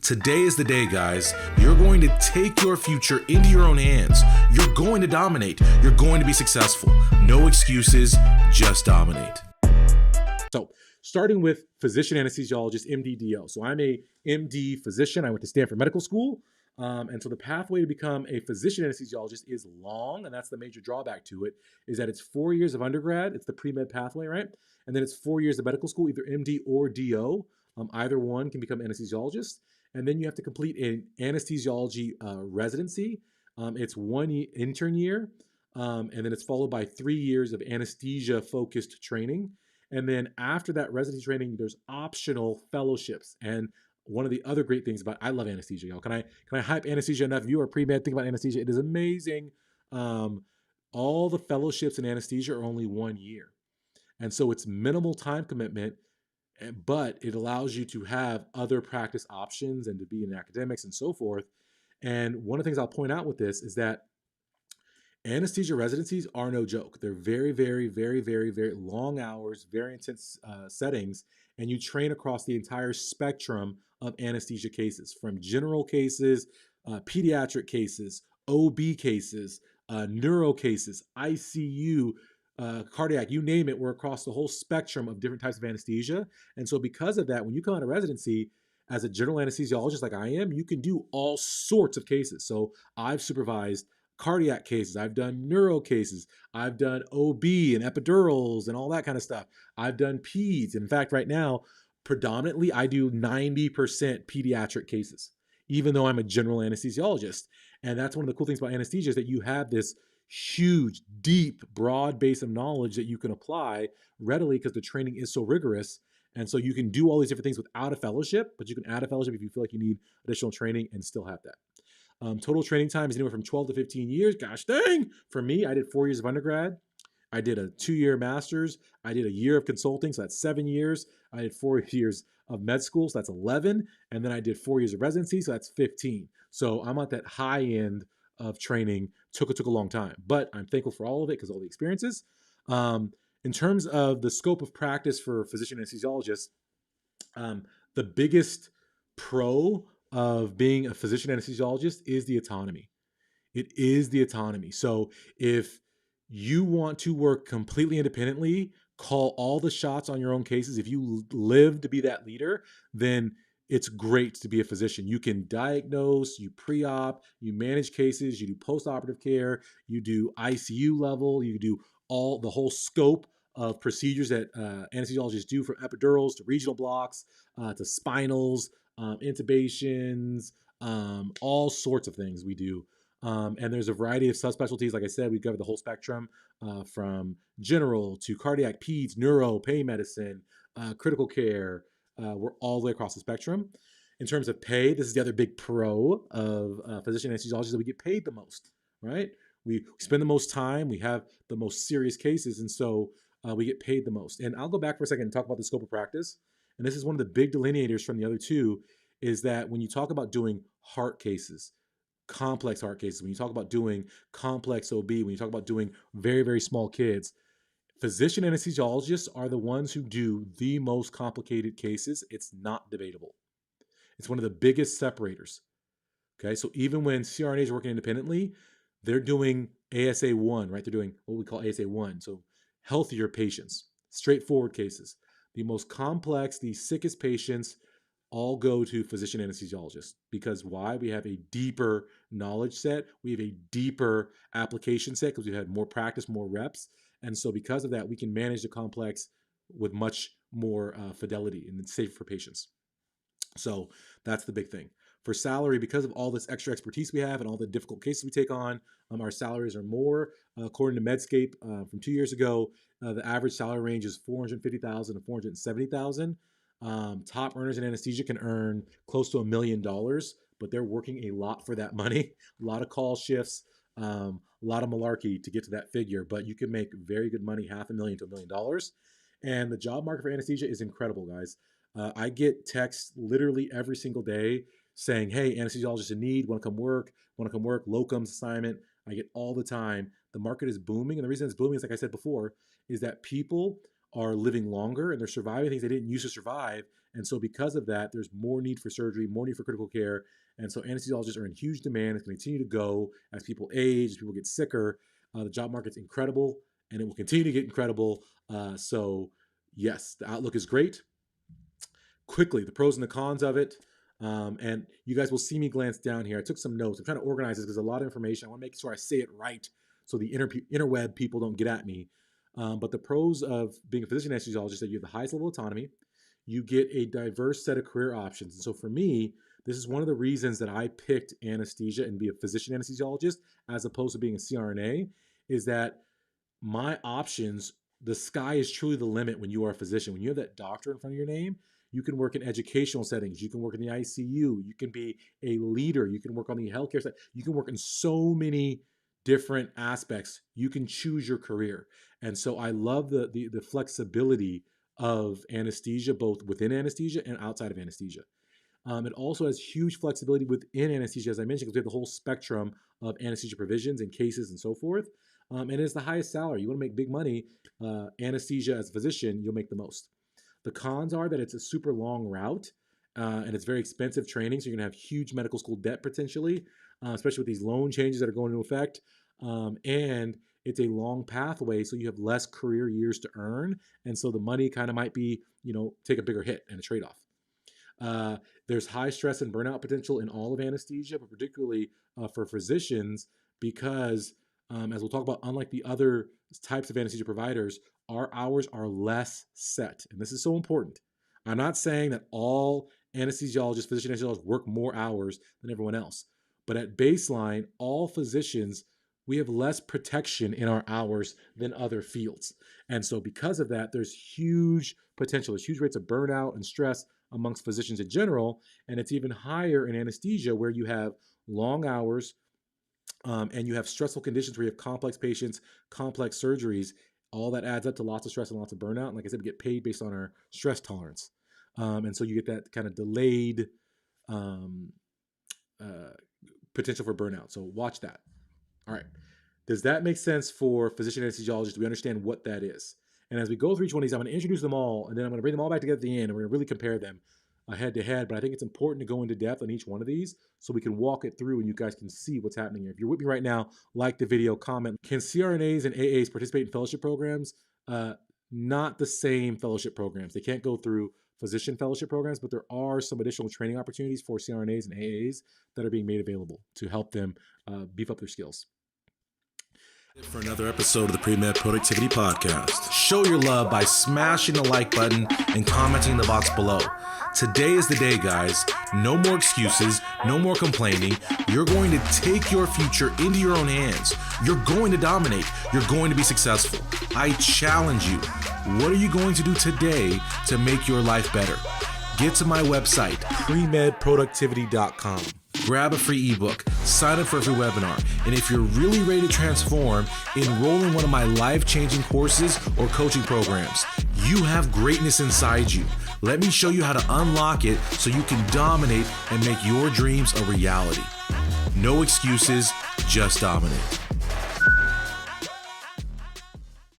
Today is the day, guys. You're going to take your future into your own hands. You're going to dominate. You're going to be successful. No excuses, just dominate. So, starting with physician anesthesiologist, MD-DO. So I'm a MD physician. I went to Stanford Medical School. And so the pathway to become a physician anesthesiologist is long, and that's the major drawback to it, is that it's 4 years of undergrad. It's the pre-med pathway, right? And then it's 4 years of medical school, either MD or DO. Either one can become anesthesiologist. And then you have to complete an anesthesiology residency. It's 1 intern year, and then it's followed by 3 years of anesthesia-focused training. And then after that residency training, there's optional fellowships. And one of the other great things about, I love anesthesia, y'all. Can I hype anesthesia enough? If you are pre-med, think about anesthesia. It is amazing. All the fellowships in anesthesia are only 1 year. And so it's minimal time commitment, but it allows you to have other practice options and to be in academics and so forth. And one of the things I'll point out with this is that anesthesia residencies are no joke. They're very, very, very, very, very long hours, very intense settings, and you train across the entire spectrum of anesthesia cases, from general cases, pediatric cases, OB cases, neuro cases, ICU, cardiac, you name it. We're across the whole spectrum of different types of anesthesia. And so because of that, when you come out of residency as a general anesthesiologist like I am, you can do all sorts of cases. So I've supervised cardiac cases. I've done neuro cases. I've done OB and epidurals and all that kind of stuff. I've done peds. In fact, right now, predominantly, I do 90% pediatric cases, even though I'm a general anesthesiologist. And that's one of the cool things about anesthesia is that you have this huge, deep, broad base of knowledge that you can apply readily because the training is so rigorous. And so you can do all these different things without a fellowship, but you can add a fellowship if you feel like you need additional training and still have that. Total training time is anywhere from 12 to 15 years. Gosh dang! For me, I did 4 years of undergrad. I did a 2-year master's. I did a year of consulting, so that's 7 years. I did 4 years of med school, so that's 11. And then I did 4 years of residency, so that's 15. So I'm at that high end of training. Took a long time, but I'm thankful for all of it because all the experiences. In terms of the scope of practice for physician anesthesiologists, the biggest pro of being a physician anesthesiologist is the autonomy. It is the autonomy. So if you want to work completely independently, call all the shots on your own cases, if you live to be that leader, then it's great to be a physician. You can diagnose, you pre-op, you manage cases, you do post-operative care, you do ICU level, you do the whole scope of procedures that anesthesiologists do, from epidurals to regional blocks to spinals, intubations, all sorts of things we do. And there's a variety of subspecialties. Like I said, we cover the whole spectrum from general to cardiac, peds, neuro, pain medicine, critical care. We're all the way across the spectrum. In terms of pay, this is the other big pro of physician anesthesiologists, that we get paid the most, right? We spend the most time, we have the most serious cases, and so we get paid the most. And I'll go back for a second and talk about the scope of practice. And this is one of the big delineators from the other two, is that when you talk about doing heart cases, complex heart cases, when you talk about doing complex OB, when you talk about doing very, very small kids, physician anesthesiologists are the ones who do the most complicated cases. It's not debatable. It's one of the biggest separators. Okay, so even when CRNAs are working independently, they're doing ASA1, right? They're doing what we call ASA1, so healthier patients, straightforward cases. The most complex, the sickest patients all go to physician anesthesiologists. Because why? We have a deeper knowledge set. We have a deeper application set because we've had more practice, more reps. And so because of that, we can manage the complex with much more fidelity, and it's safe for patients. So that's the big thing. For salary, because of all this extra expertise we have and all the difficult cases we take on, our salaries are more. According to Medscape from 2 years ago, the average salary range is $450,000 to $470,000. Top earners in anesthesia can earn close to $1 million, but they're working a lot for that money. A lot of call shifts, a lot of malarkey to get to that figure, but you can make very good money, $500,000 to $1 million. And the job market for anesthesia is incredible, guys. I get texts literally every single day saying, hey, anesthesiologist in need, want to come work, locums assignment. I get all the time. The market is booming. And the reason it's booming is, like I said before, is that people are living longer and they're surviving things they didn't used to survive. And so because of that, there's more need for surgery, more need for critical care. And so anesthesiologists are in huge demand. It's going to continue to go as people age, as people get sicker. The job market's incredible, and it will continue to get incredible. So yes, the outlook is great. Quickly, the pros and the cons of it. And you guys will see me glance down here. I took some notes. I'm trying to organize this because there's a lot of information. I want to make sure I say it right so the interweb people don't get at me. But the pros of being a physician anesthesiologist is that you have the highest level of autonomy. You get a diverse set of career options. And so for me, this is one of the reasons that I picked anesthesia and be a physician anesthesiologist as opposed to being a CRNA, is that my options, the sky is truly the limit when you are a physician. When you have that doctor in front of your name, you can work in educational settings. You can work in the ICU. You can be a leader. You can work on the healthcare side. You can work in so many different aspects. You can choose your career. And so I love the flexibility of anesthesia, both within anesthesia and outside of anesthesia. It also has huge flexibility within anesthesia, as I mentioned, because we have the whole spectrum of anesthesia provisions and cases and so forth. And it's the highest salary. You want to make big money, anesthesia as a physician, you'll make the most. The cons are that it's a super long route and it's very expensive training. So you're going to have huge medical school debt potentially, especially with these loan changes that are going into effect. And it's a long pathway, so you have less career years to earn. And so the money kind of might be, take a bigger hit and a trade-off. There's high stress and burnout potential in all of anesthesia, but particularly for physicians, because as we'll talk about, unlike the other types of anesthesia providers, our hours are less set. And this is so important. I'm not saying that all anesthesiologists, physician anesthesiologists work more hours than everyone else. But at baseline, all physicians, we have less protection in our hours than other fields. And so because of that, there's huge potential. There's huge rates of burnout and stress amongst physicians in general. And it's even higher in anesthesia, where you have long hours and you have stressful conditions where you have complex patients, complex surgeries. All that adds up to lots of stress and lots of burnout. And like I said, we get paid based on our stress tolerance. And so you get that kind of delayed potential for burnout. So watch that. All right. Does that make sense for physician anesthesiologists? Do we understand what that is? And as we go through each one of these, I'm going to introduce them all, and then I'm going to bring them all back together at the end, and we're going to really compare them head to head. But I think it's important to go into depth on each one of these so we can walk it through and you guys can see what's happening here. If you're with me right now, like the video, comment. Can CRNAs and AAs participate in fellowship programs? Not the same fellowship programs. They can't go through physician fellowship programs, but there are some additional training opportunities for CRNAs and AAs that are being made available to help them beef up their skills. For another episode of the Premed Productivity Podcast. Show your love by smashing the like button and commenting in the box below. Today is the day, guys. No more excuses, no more complaining. You're going to take your future into your own hands. You're going to dominate. You're going to be successful. I challenge you. What are you going to do today to make your life better? Get to my website, premedproductivity.com. Grab a free ebook, sign up for a free webinar, and if you're really ready to transform, enroll in one of my life-changing courses or coaching programs. You have greatness inside you. Let me show you how to unlock it so you can dominate and make your dreams a reality. No excuses, just dominate.